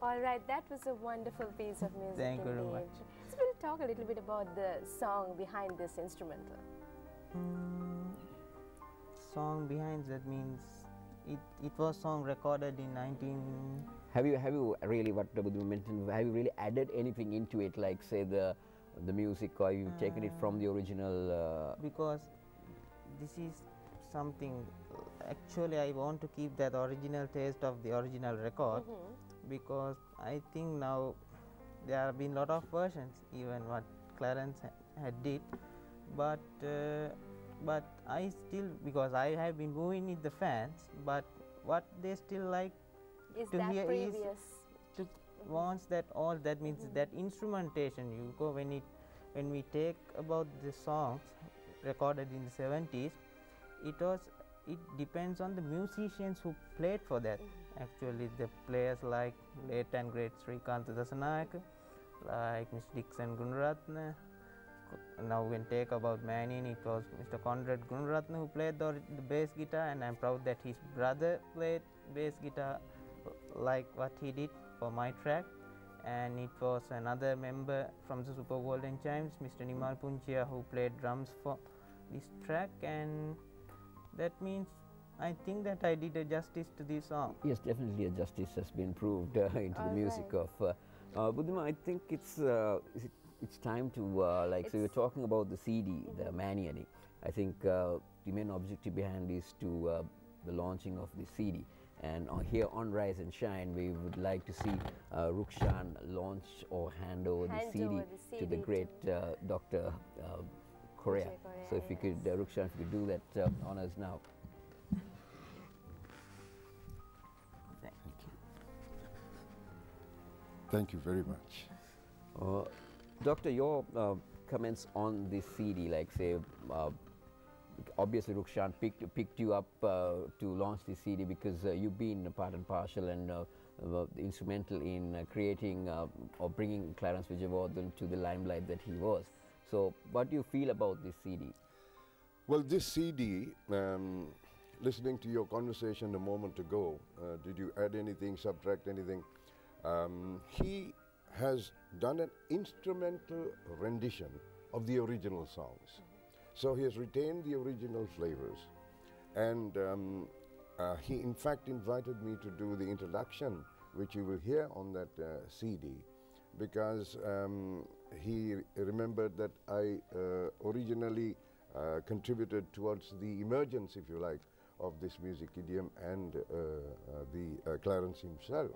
All right, that was a wonderful piece of music. Thank you very indeed. much. So we'll talk a little bit about the song behind this instrumental. Song behind that means it was song recorded in 19. Have you really, what Buddha mentioned, have you really added anything into it, like say the music, or you taken it from the original? Because this is something, actually I want to keep that original taste of the original record, because I think now there have been a lot of versions, even what Clarence had did, but I still, because I have been moving with the fans, but what they still like Is to that hear previous? is to wants that all that means that instrumentation. You go when we take about the songs recorded in the 70s, it depends on the musicians who played for that. Actually, the players like late and great Srikantha Dasanayake, like Mr. Dixon Gunaratne. Now we can take about Maniyanee, it was Mr. Conrad Gunaratne who played the bass guitar, and I'm proud that his brother played bass guitar like what he did for my track. And it was another member from the Super Golden Chimes, Mr. Nimal Punchia, who played drums for this track, and that means I think that I did a justice to this song. Yes, definitely a justice has been proved into the music of Buddhima. I think it's time to so you're talking about the CD, the Maniyanee. I think the main objective behind is to the launching of the CD. And here on Rise and Shine, we would like to see Rukshan launch or hand over the CD to the great Dr. Corea. So if you could, Rukshan, if you could do that honors now. Thank you. Thank you very much. Doctor, your comments on this CD, like say, obviously Rukshan picked you up to launch this CD because you've been part and parcel and instrumental in creating or bringing Clarence Wijewardane to the limelight that he was. So what do you feel about this CD? Well, this CD, listening to your conversation a moment ago, did you add anything, subtract anything? He has done an instrumental rendition of the original songs. So he has retained the original flavors, and he in fact invited me to do the introduction, which you will hear on that CD, because he remembered that I originally contributed towards the emergence, if you like, of this music idiom and the Clarence himself.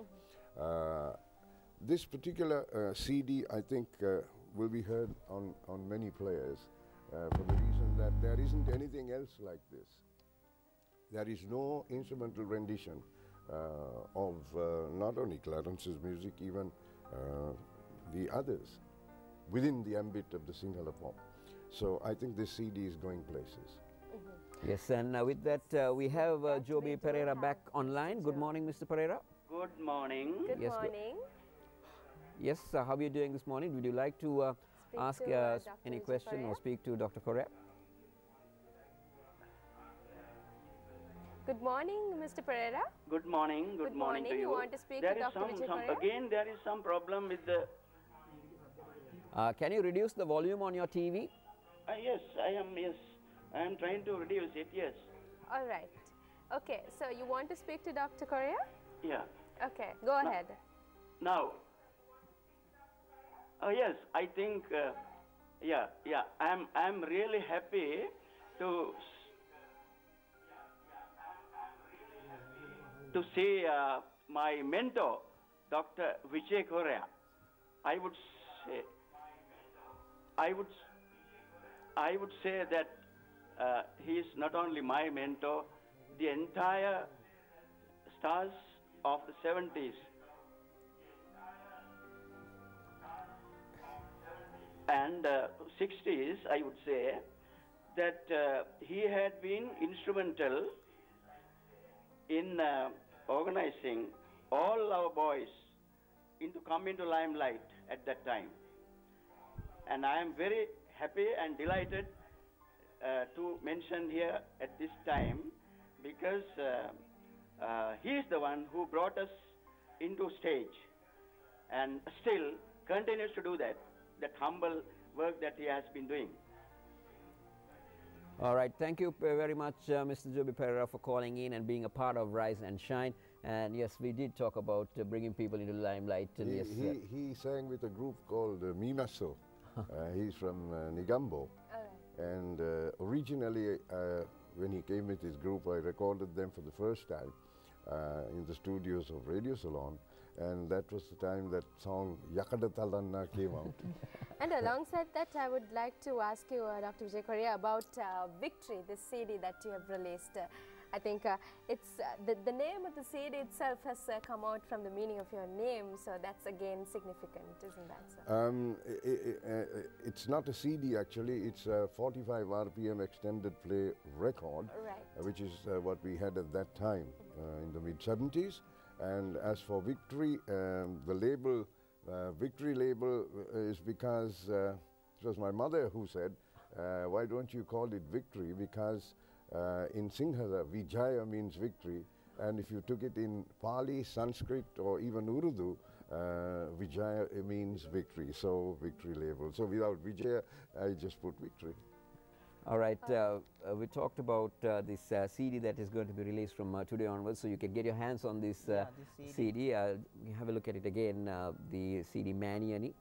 This particular CD, I think, will be heard on many players for the reason that there isn't anything else like this. There is no instrumental rendition of not only Clarence's music, even the others within the ambit of the Sinhala pop. So I think this CD is going places. Yes, and with that we have Joby Pereira back online. Good morning, Mr. Pereira. Good morning. Good morning. Yes, how are you doing this morning? Would you like to ask any question or speak to Dr. Corea? Good morning, Mr. Pereira. Good morning. Good morning to you. You want to speak to Dr. Vijaya Corea? Again, there is some problem with the... Can you reduce the volume on your TV? Yes, I am trying to reduce it, yes. All right. Okay, so you want to speak to Dr. Corea? Yeah. Okay, go ahead. Now, yes, I think, I'm really happy to see my mentor, Dr. Vijaya Corea. I would say that he is not only my mentor, the entire stars of the 70s and 60s, I would say, that he had been instrumental in organizing all our boys to come into limelight at that time. And I am very happy and delighted to mention here at this time, because he is the one who brought us into stage. and still continues to do that humble work that he has been doing. All right, thank you very much, Mr. Joby Pereira, for calling in and being a part of Rise and Shine. And yes, we did talk about bringing people into the limelight. And he sang with a group called Minaso. He's from Nigambo. And originally, when he came with his group, I recorded them for the first time in the studios of Radio Salon. And that was the time that song Yakada Talanna came out. And alongside that, I would like to ask you, Dr. Vijaya Corea, about Victory, this CD that you have released. I think it's the name of the CD itself has come out from the meaning of your name, so that's again significant, isn't that so? It's not a CD actually, it's a 45 RPM extended play record, which is what we had at that time in the mid-70s. And as for Victory, the label, Victory label is because it was my mother who said, why don't you call it Victory? Because in Sinhala, Vijaya means victory, and if you took it in Pali, Sanskrit, or even Urdu, Vijaya means victory, so Victory label. So without Vijaya, I just put Victory. All right, we talked about this CD that is going to be released from today onwards, so you can get your hands on this, this CD. Have a look at it again, the CD Maniyanee.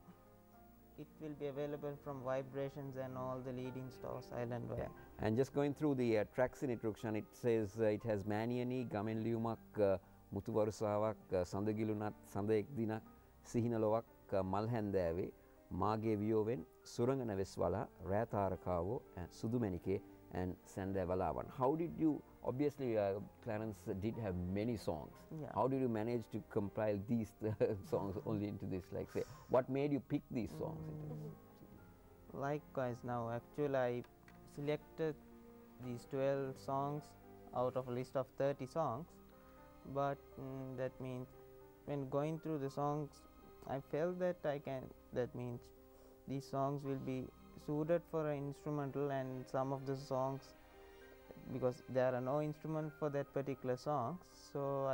It will be available from Vibrations and all the leading stores island-wide. Yeah. And just going through the tracks in it, Rukshan, it says it has Maniyanee, Gamen Liumak, Mutuvarusawak, Sandagilunat, Sandaek Dinak, Sihinalowak, Malhandave, Mage Vioven, Surangana Veswala, Rayatarakawo, and Sudumenike, and Sandavalavan. How did you, obviously Clarence did have many songs. How did you manage to compile these songs only into this, like say, what made you pick these songs? Likewise now, actually I selected these 12 songs out of a list of 30 songs, but that means when going through the songs, I felt that that means these songs will be suited for an instrumental, and some of the songs, because there are no instrument for that particular songs, so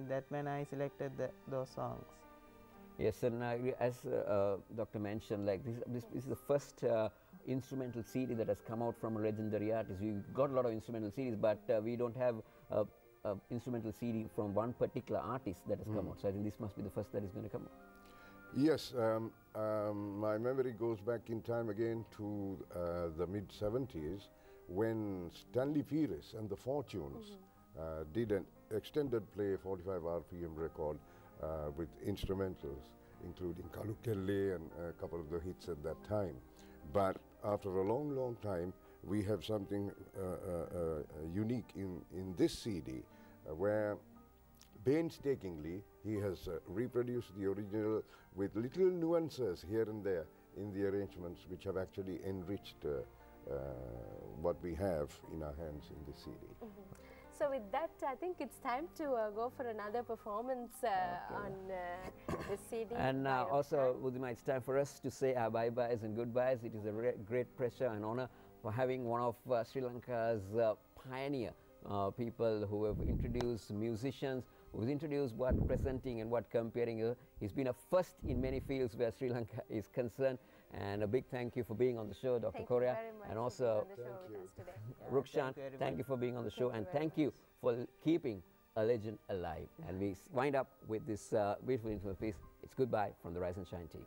that meant I selected those songs. Yes, and as Doctor mentioned, like this is the first instrumental CD that has come out from a legendary artist. We've got a lot of instrumental CDs, but we don't have instrumental CD from one particular artist that has come out. So I think this must be the first that is going to come out. Yes, my memory goes back in time again to the mid-70s when Stanley Pires and the Fortunes did an extended play 45 RPM record with instrumentals, including Kalukelle and a couple of the hits at that time. But after a long, long time, we have something unique in this CD where painstakingly he has reproduced the original with little nuances here and there in the arrangements, which have actually enriched what we have in our hands in this CD. So with that, I think it's time to go for another performance on this CD. And also, Udima, it's time for us to say our bye-byes and goodbyes. It is a great pleasure and honor for having one of Sri Lanka's pioneer people who have introduced musicians, who's introduced what presenting and what comparing. He's been a first in many fields where Sri Lanka is concerned. And a big thank you for being on the show, Dr. Corea. Thank you very much and also, for being on the show with us today. Rukshan, thank you for being on the show, and thank you for keeping a legend alive. And we wind up with this beautiful instrumental piece. It's goodbye from the Rise and Shine team.